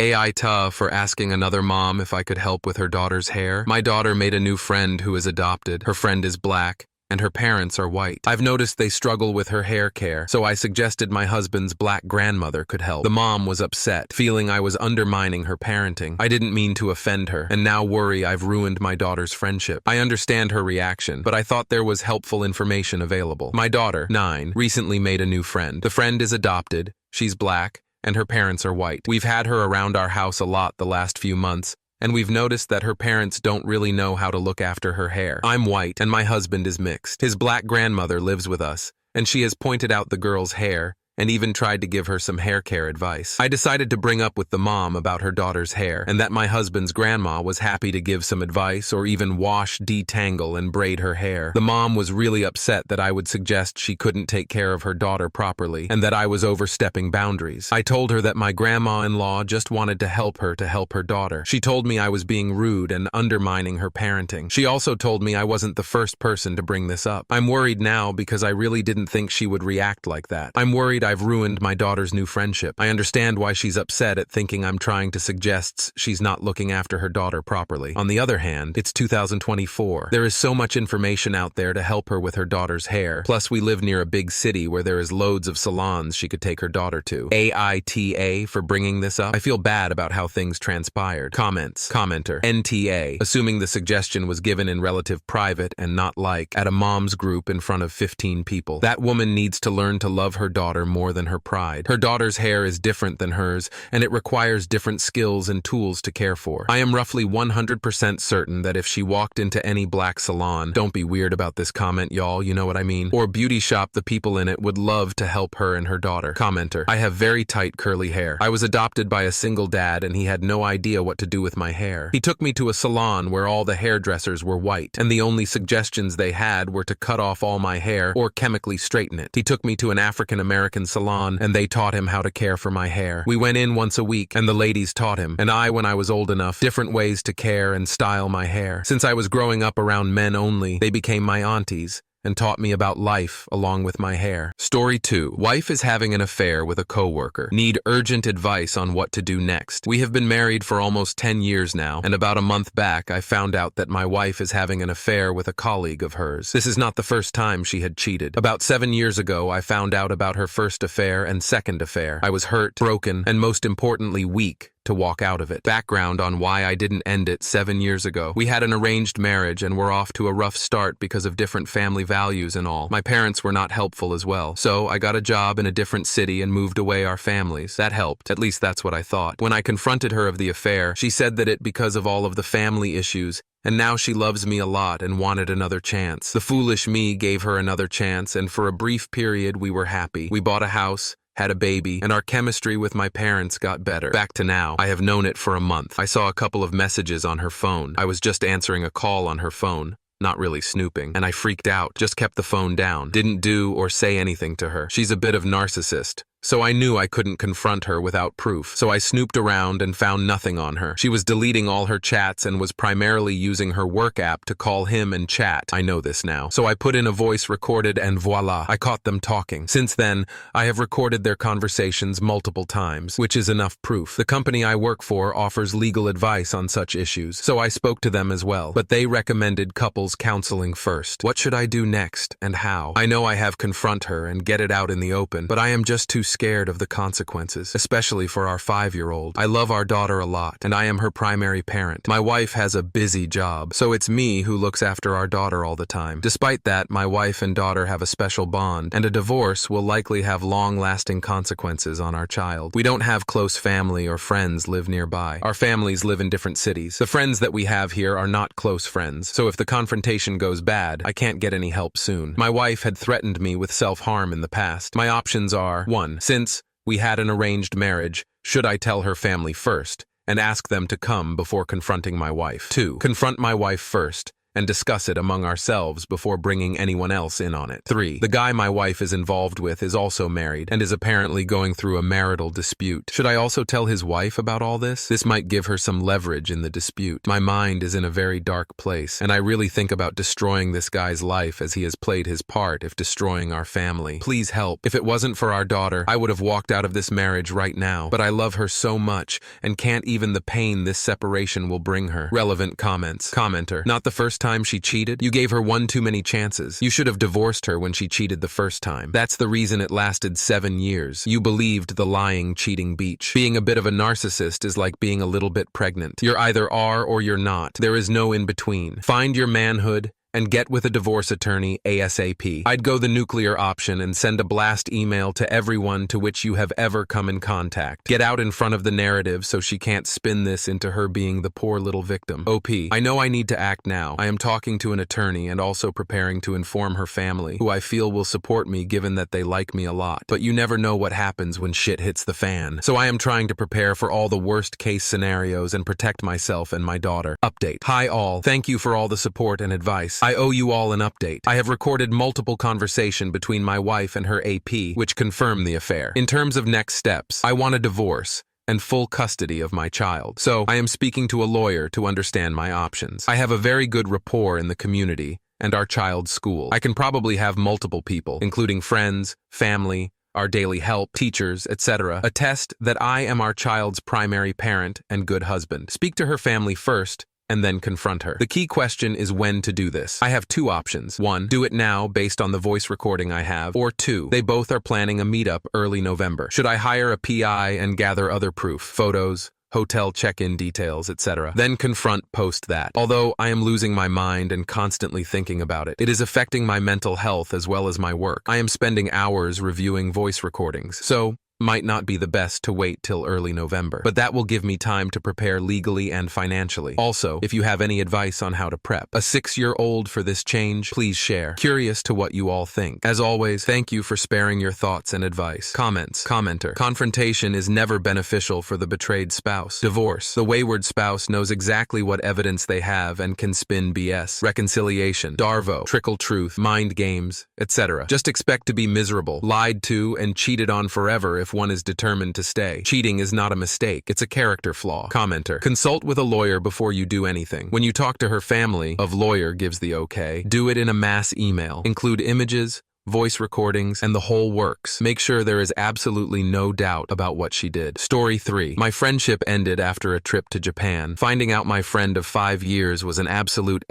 AITA for asking another mom if I could help with her daughter's hair. My daughter made a new friend who is adopted. Her friend is black, and her parents are white. I've noticed they struggle with her hair care, so I suggested my husband's black grandmother could help. The mom was upset, feeling I was undermining her parenting. I didn't mean to offend her, and now worry I've ruined my daughter's friendship. I understand her reaction, but I thought there was helpful information available. My daughter, 9, recently made a new friend. The friend is adopted, she's black, and her parents are white. We've had her around our house a lot the last few months, and we've noticed that her parents don't really know how to look after her hair. I'm white, and my husband is mixed. His black grandmother lives with us, and she has pointed out the girl's hair and even tried to give her some hair care advice. I decided to bring up with the mom about her daughter's hair, and that my husband's grandma was happy to give some advice or even wash, detangle, and braid her hair. The mom was really upset that I would suggest she couldn't take care of her daughter properly, and that I was overstepping boundaries. I told her that my grandma-in-law just wanted to help her daughter. She told me I was being rude and undermining her parenting. She also told me I wasn't the first person to bring this up. I'm worried now because I really didn't think she would react like that. I'm worried I've ruined my daughter's new friendship. I understand why she's upset at thinking I'm trying to suggest she's not looking after her daughter properly. On the other hand, it's 2024. There is so much information out there to help her with her daughter's hair. Plus, we live near a big city where there is loads of salons she could take her daughter to. AITA for bringing this up. I feel bad about how things transpired. Comments. Commenter. NTA. Assuming the suggestion was given in relative private and not like at a mom's group in front of 15 people. That woman needs to learn to love her daughter more than her pride. Her daughter's hair is different than hers, and it requires different skills and tools to care for. I am roughly 100% certain that if she walked into any black salon, don't be weird about this comment, y'all, you know what I mean, or beauty shop, the people in it would love to help her and her daughter. Commenter. I have very tight curly hair. I was adopted by a single dad, and he had no idea what to do with my hair. He took me to a salon where all the hairdressers were white, and the only suggestions they had were to cut off all my hair or chemically straighten it. He took me to an African-American salon, and they taught him how to care for my hair. We went in once a week, and the ladies taught him, and I, when I was old enough, different ways to care and style my hair. Since I was growing up around men only, they became my aunties and taught me about life along with my hair. Story 2. Wife is having an affair with a coworker. Need urgent advice on what to do next. We have been married for almost 10 years now, and about a month back I found out that my wife is having an affair with a colleague of hers. This is not the first time she had cheated. About 7 years ago I found out about her first affair and second affair. I was hurt, broken, and most importantly weak to walk out of it. Background on why I didn't end it 7 years ago. We had an arranged marriage and were off to a rough start because of different family values and all. My parents were not helpful as well. So I got a job in a different city and moved away our families. That helped. At least that's what I thought. When I confronted her of the affair, she said that it because of all of the family issues, and now she loves me a lot and wanted another chance. The foolish me gave her another chance, and for a brief period we were happy. We bought a house, had a baby, and our chemistry with my parents got better. Back to now. I have known it for a month. I saw a couple of messages on her phone. I was just answering a call on her phone, not really snooping, and I freaked out, just kept the phone down, didn't do or say anything to her. She's a bit of narcissist, so I knew I couldn't confront her without proof. So I snooped around and found nothing on her. She was deleting all her chats and was primarily using her work app to call him and chat. I know this now. So I put in a voice recorded and voila, I caught them talking. Since then, I have recorded their conversations multiple times, which is enough proof. The company I work for offers legal advice on such issues, so I spoke to them as well. But they recommended couples counseling first. What should I do next and how? I know I have confront her and get it out in the open, but I am just too scared of the consequences, especially for our 5-year-old. I love our daughter a lot, and I am her primary parent. My wife has a busy job, so it's me who looks after our daughter all the time. Despite that, my wife and daughter have a special bond, and a divorce will likely have long-lasting consequences on our child. We don't have close family or friends live nearby. Our families live in different cities. The friends that we have here are not close friends, so if the confrontation goes bad, I can't get any help soon. My wife had threatened me with self-harm in the past. My options are: 1. Since we had an arranged marriage, should I tell her family first and ask them to come before confronting my wife? 2. Confront my wife first and discuss it among ourselves before bringing anyone else in on it. 3. The guy my wife is involved with is also married and is apparently going through a marital dispute. Should I also tell his wife about all this? This might give her some leverage in the dispute. My mind is in a very dark place, and I really think about destroying this guy's life as he has played his part if destroying our family. Please help. If it wasn't for our daughter, I would have walked out of this marriage right now, but I love her so much and can't even the pain this separation will bring her. Relevant comments. Commenter: not the first time she cheated? You gave her one too many chances. You should have divorced her when she cheated the first time. That's the reason it lasted 7 years. You believed the lying, cheating beach. Being a bit of a narcissist is like being a little bit pregnant. You're either are or you're not. There is no in between. Find your manhood and get with a divorce attorney ASAP. I'd go the nuclear option and send a blast email to everyone to which you have ever come in contact. Get out in front of the narrative so she can't spin this into her being the poor little victim. OP: I know I need to act now. I am talking to an attorney and also preparing to inform her family, who I feel will support me given that they like me a lot. But you never know what happens when shit hits the fan. So I am trying to prepare for all the worst case scenarios and protect myself and my daughter. Update: hi all. Thank you for all the support and advice. I owe you all an update. I have recorded multiple conversation between my wife and her AP, which confirm the affair. In terms of next steps, I want a divorce and full custody of my child. So I am speaking to a lawyer to understand my options. I have a very good rapport in the community and our child's school. I can probably have multiple people, including friends, family, our daily help, teachers, etc., attest that I am our child's primary parent and good husband. Speak to her family first and then confront her. The key question is when to do this. I have 2 options. 1, do it now based on the voice recording I have, or 2, they both are planning a meetup early November. Should I hire a PI and gather other proof, photos, hotel check-in details, etc., then confront post that? Although I am losing my mind and constantly thinking about it, it is affecting my mental health as well as my work. I am spending hours reviewing voice recordings, so might not be the best to wait till early November, but that will give me time to prepare legally and financially. Also, if you have any advice on how to prep a 6-year-old for this change, please share. Curious to what you all think. As always, thank you for sparing your thoughts and advice. Comments. Commenter: confrontation is never beneficial for the betrayed spouse. Divorce: the wayward spouse knows exactly what evidence they have and can spin BS. Reconciliation: Darvo, trickle truth, mind games, etc. Just expect to be miserable, lied to, and cheated on forever if one is determined to stay. Cheating is not a mistake, it's a character flaw. Commenter: consult with a lawyer before you do anything. When you talk to her family, a lawyer gives the okay, do it in a mass email. Include images, voice recordings, and the whole works. Make sure there is absolutely no doubt about what she did. Story 3. My friendship ended after a trip to Japan. Finding out my friend of 5 years was an absolute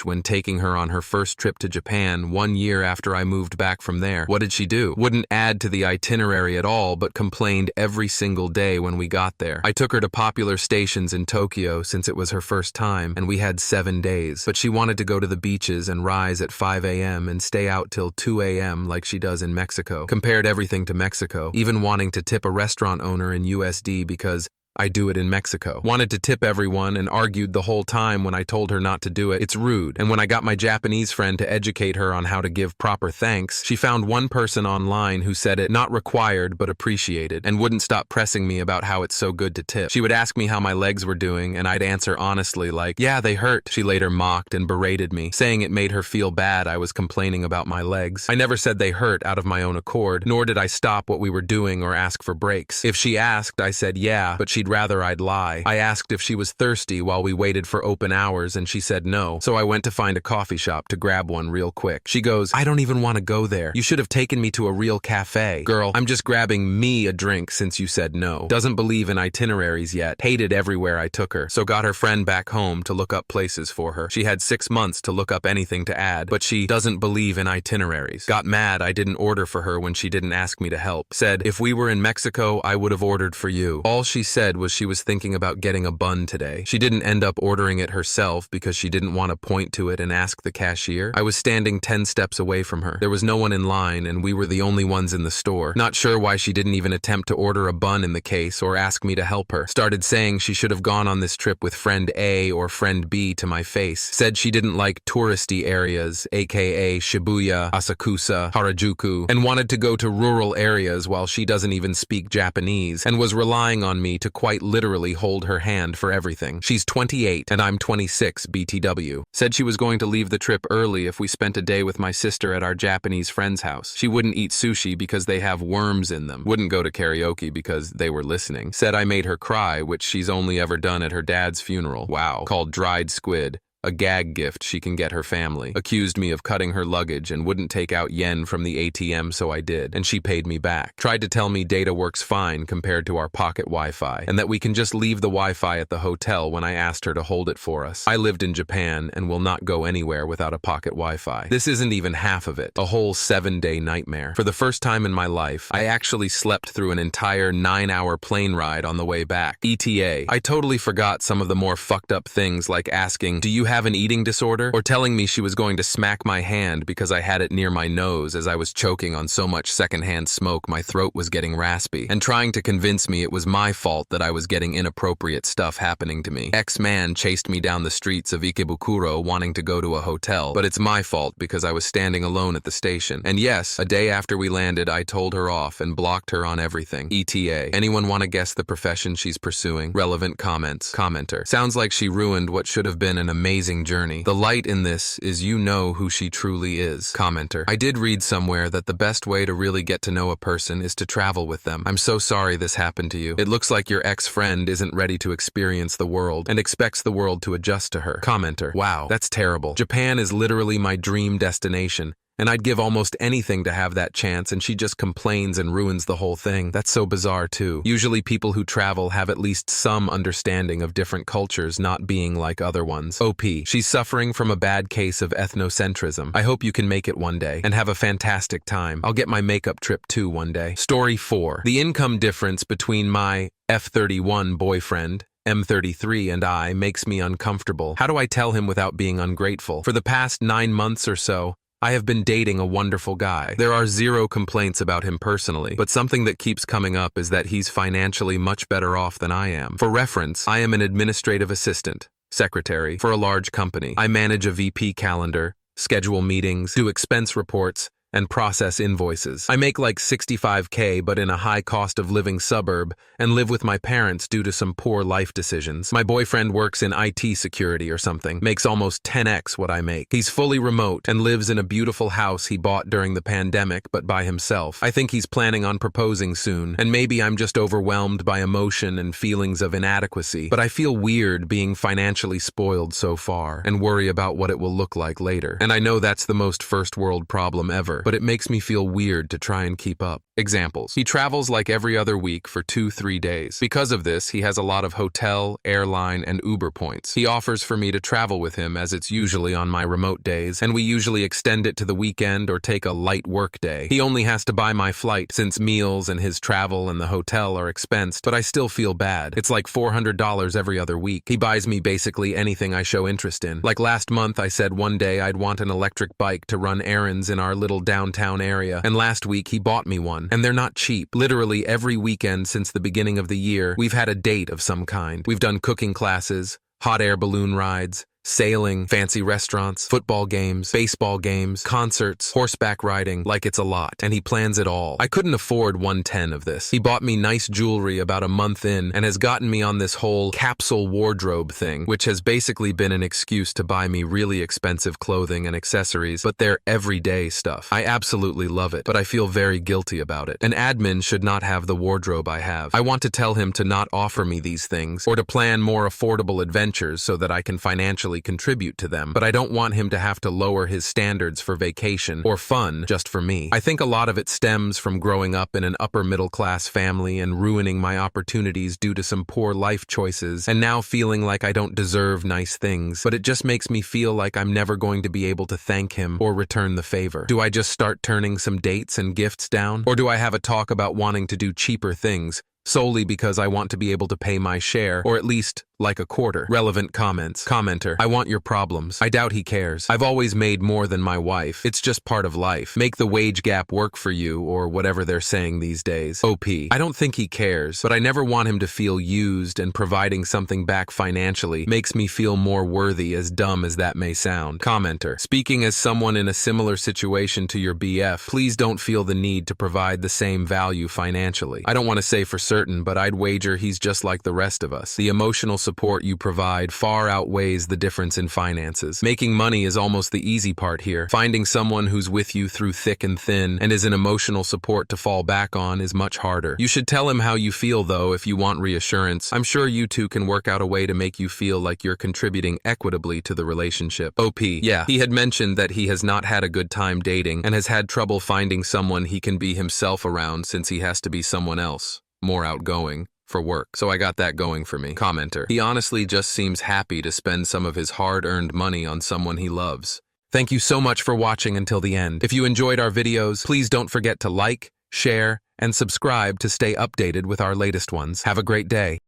when taking her on her first trip to Japan 1 year after I moved back from there. What did she do? Wouldn't add to the itinerary at all, but complained every single day when we got there. I took her to popular stations in Tokyo since it was her first time, and we had 7 days. But she wanted to go to the beaches and rise at 5 a.m. and stay out till 2 a.m. like she does in Mexico. Compared everything to Mexico, even wanting to tip a restaurant owner in USD because I do it in Mexico. Wanted to tip everyone and argued the whole time when I told her not to do it. It's rude. And when I got my Japanese friend to educate her on how to give proper thanks, she found one person online who said it not required but appreciated and wouldn't stop pressing me about how it's so good to tip. She would ask me how my legs were doing and I'd answer honestly like, yeah, they hurt. She later mocked and berated me, saying it made her feel bad I was complaining about my legs. I never said they hurt out of my own accord, nor did I stop what we were doing or ask for breaks. If she asked, I said yeah, but she'd rather I'd lie. I asked if she was thirsty while we waited for open hours and she said no, so I went to find a coffee shop to grab one real quick. She goes, I don't even want to go there. You should have taken me to a real cafe. Girl, I'm just grabbing me a drink since you said no. Doesn't believe in itineraries yet. Hated everywhere I took her, so got her friend back home to look up places for her. She had 6 months to look up anything to add, but she doesn't believe in itineraries. Got mad I didn't order for her when she didn't ask me to help. Said, if we were in Mexico, I would have ordered for you. All she said was she was thinking about getting a bun today. She didn't end up ordering it herself because she didn't want to point to it and ask the cashier. I was standing 10 steps away from her. There was no one in line and we were the only ones in the store. Not sure why she didn't even attempt to order a bun in the case or ask me to help her. Started saying she should have gone on this trip with friend A or friend B to my face. Said she didn't like touristy areas, aka Shibuya, Asakusa, Harajuku, and wanted to go to rural areas while she doesn't even speak Japanese and was relying on me to quite literally hold her hand for everything. She's 28 and I'm 26 BTW. Said she was going to leave the trip early if we spent a day with my sister at our Japanese friend's house. She wouldn't eat sushi because they have worms in them. Wouldn't go to karaoke because they were listening. Said I made her cry, which she's only ever done at her dad's funeral. Wow. Called dried squid. A gag gift she can get her family. Accused me of cutting her luggage and wouldn't take out yen from the ATM, so I did, and she paid me back. Tried to tell me data works fine compared to our pocket Wi-Fi, and that we can just leave the Wi-Fi at the hotel when I asked her to hold it for us. I lived in Japan and will not go anywhere without a pocket Wi-Fi. This isn't even half of it. A whole 7-day nightmare. For the first time in my life, I actually slept through an entire 9-hour plane ride on the way back. ETA. I totally forgot some of the more fucked up things like asking, "Do you have an eating disorder?" or telling me she was going to smack my hand because I had it near my nose as I was choking on so much secondhand smoke my throat was getting raspy, and trying to convince me it was my fault that I was getting inappropriate stuff happening to me. Ex-man chased me down the streets of Ikebukuro wanting to go to a hotel, but it's my fault because I was standing alone at the station. And yes, a day after we landed, I told her off and blocked her on everything. ETA. Anyone want to guess the profession she's pursuing? Relevant comments. Commenter. Sounds like she ruined what should have been an amazing journey. The light in this is you know who she truly is. Commenter. I did read somewhere that the best way to really get to know a person is to travel with them. I'm so sorry this happened to you. It looks like your ex-friend isn't ready to experience the world and expects the world to adjust to her. Commenter. Wow, that's terrible. Japan is literally my dream destination, and I'd give almost anything to have that chance, and she just complains and ruins the whole thing. That's so bizarre too. Usually people who travel have at least some understanding of different cultures not being like other ones. OP. She's suffering from a bad case of ethnocentrism. I hope you can make it one day and have a fantastic time. I'll get my makeup trip too one day. Story 4. The income difference between my F31 boyfriend M33 and I makes me uncomfortable. How do I tell him without being ungrateful? For the past 9 months or so, I have been dating a wonderful guy. There are 0 complaints about him personally, but something that keeps coming up is that he's financially much better off than I am. For reference, I am an administrative assistant, secretary, for a large company. I manage a VP calendar, schedule meetings, do expense reports, and process invoices. I make like 65K but in a high cost of living suburb and live with my parents due to some poor life decisions. My boyfriend works in IT security or something, makes almost 10x what I make. He's fully remote and lives in a beautiful house he bought during the pandemic but by himself. I think he's planning on proposing soon, and maybe I'm just overwhelmed by emotion and feelings of inadequacy, but I feel weird being financially spoiled so far and worry about what it will look like later. And I know that's the most first world problem ever, but it makes me feel weird to try and keep up. Examples. He travels like every other week for 2-3 days. Because of this, he has a lot of hotel, airline, and Uber points. He offers for me to travel with him as it's usually on my remote days, and we usually extend it to the weekend or take a light work day. He only has to buy my flight since meals and his travel and the hotel are expensed, but I still feel bad. It's like $400 every other week. He buys me basically anything I show interest in. Like last month, I said one day I'd want an electric bike to run errands in our little downtown area, and last week he bought me one. And they're not cheap. Literally every weekend since the beginning of the year, we've had a date of some kind. We've done cooking classes, hot air balloon rides, sailing, fancy restaurants, football games, baseball games, concerts, horseback riding, like it's a lot. And he plans it all. I couldn't afford 1/10 of this. He bought me nice jewelry about a month in and has gotten me on this whole capsule wardrobe thing, which has basically been an excuse to buy me really expensive clothing and accessories, but they're everyday stuff. I absolutely love it, but I feel very guilty about it. An admin should not have the wardrobe I have. I want to tell him to not offer me these things or to plan more affordable adventures so that I can financially contribute to them, but I don't want him to have to lower his standards for vacation or fun just for me. I think a lot of it stems from growing up in an upper middle class family and ruining my opportunities due to some poor life choices and now feeling like I don't deserve nice things, but it just makes me feel like I'm never going to be able to thank him or return the favor. Do I just start turning some dates and gifts down? Or do I have a talk about wanting to do cheaper things solely because I want to be able to pay my share, or at least like a quarter. Relevant comments. Commenter, I want your problems. I doubt he cares. I've always made more than my wife. It's just part of life. Make the wage gap work for you, or whatever they're saying these days. OP, I don't think he cares, but I never want him to feel used, and providing something back financially makes me feel more worthy, as dumb as that may sound. Commenter, speaking as someone in a similar situation to your BF, please don't feel the need to provide the same value financially. I don't want to say for certain, but I'd wager he's just like the rest of us. The emotional support you provide far outweighs the difference in finances. Making money is almost the easy part here. Finding someone who's with you through thick and thin and is an emotional support to fall back on is much harder. You should tell him how you feel, though, if you want reassurance. I'm sure you two can work out a way to make you feel like you're contributing equitably to the relationship. OP, yeah, he had mentioned that he has not had a good time dating and has had trouble finding someone he can be himself around since he has to be someone else, more outgoing, for work. So I got that going for me. Commenter, he honestly just seems happy to spend some of his hard-earned money on someone he loves. Thank you so much for watching until the end. If you enjoyed our videos, please don't forget to like, share, and subscribe to stay updated with our latest ones. Have a great day.